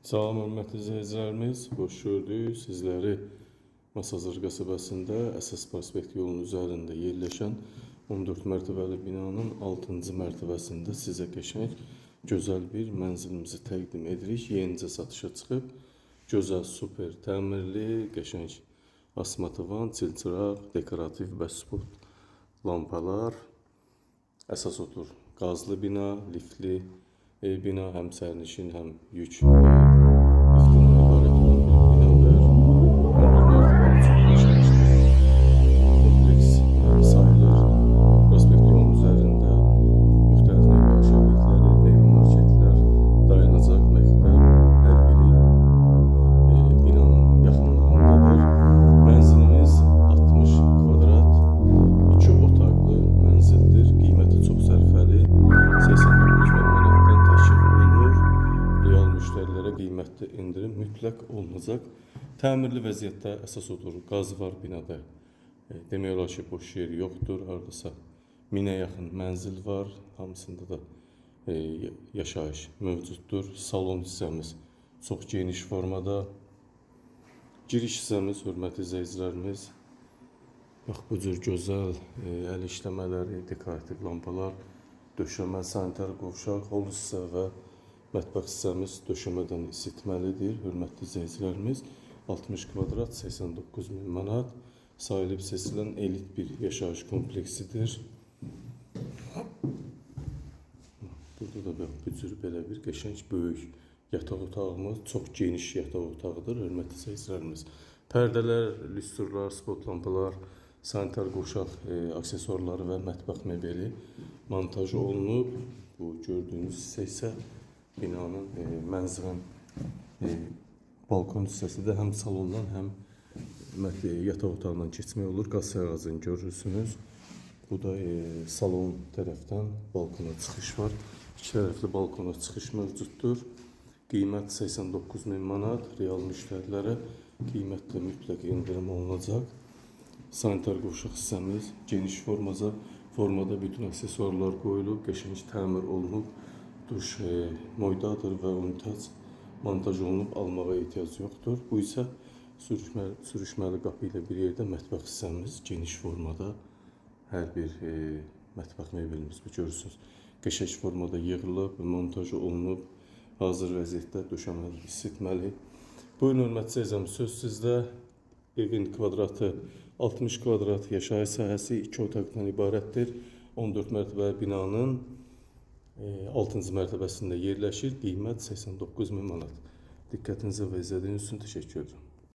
Salam hörmətli izləyicilərimiz, xoş gördük sizləri Masazır qəsəbəsində Əsas Prospekt yolunun üzərində yerləşən 14 mərtəbəli binanın 6-cı mərtəbəsində sizə qəşəng, gözəl bir mənzilimizi təqdim edirik. Yenicə satışa çıxıb, gözəl, super təmirli, qəşəng asmatavan, çilçıraq, dekorativ və sport lampalar, əsas otur qazlı bina, liftli bina, həm sərnişin, həm yük liftindən ibarət olan bir kompleks sayılır. Prospekt yolunun üzərində müxtəlif növ yaşam evləri, meyvə marketlər, dayanacaq, məktəb, hər biri binanın yaxınlığındadır. Mənzilimiz 60 kvadrat, 2 otaqlı mənzildir. Qiyməti çox sərfəli, 89 min manatdan təklif olunur. Real müştərilərə qiymətli indirim mütləq olunacaq. Təmirli vəziyyətdə əsas odur, qaz var binada. Demək olar ki, boş yer yoxdur. Hardasa 1000-ə yaxın mənzil var. Hamısında da yaşayış mövcuddur. Salon hissəmiz çox geniş formada. Giriş hissəmiz, hörmətli izləyicilərimiz, bax bu cür gözəl əl işləmələri, dekorativ lampalar, döşəmə, sanitar qovşaq, hol hissə və mətbəx hissəmiz döşəmədən isitməlidir. Hörmətli izləyicilərimiz, 60 kvadrat, 89 min manat sayılıb seçilən elit bir yaşayış kompleksidir. Burada da bu cür belə bir qəşəng, böyük yataq otağımız, çox geniş yataq otağıdır. Hörmətli izləyicilərimiz, pərdələr, lüstrlar, spot lampalar, sanitar qovşaq aksesuarları və mətbəx mebeli montaj olunub. Bu gördüyünüz hissə isə binanın, mənzilin balkon hissəsidir. Həm salondan, həm yataq otağından keçmək olur. Qaz sayğacını görürsünüz. Bu da salon tərəfdən balkona çıxış var. İki tərəfli balkona çıxış mövcuddur. Qiymət 89 min manat. Real müştərilərə qiymətlə mütləq indirim olunacaq. Sanitar qovşaq hissəmiz geniş formada bütün aksesuarlar qoyulub, qəşəng təmir olunub. Duş moydadır və unitaz montaj olunub, almağa ehtiyac yoxdur. Bu isə sürüşməli qapı ilə bir yerdə mətbəx hissəmiz geniş formada. Hər bir mətbəx mebelimiz görürsünüz, qəşəng formada yığılıb, montaj olunub, hazır vəziyyətdə döşəməli, isitməli. Buyurun hörmətli izləyicilərimiz, söz sizdə. Evin kvadratı 60 kvadrat, yaşayış sahəsi 2 otaqdan ibarətdir. 14 mərtəbəli binanın 6-cı mərtəbəsində yerləşir. Qiymət 89 min manat. Diqqətinizə və izlədiyiniz üçün təşəkkür edirəm.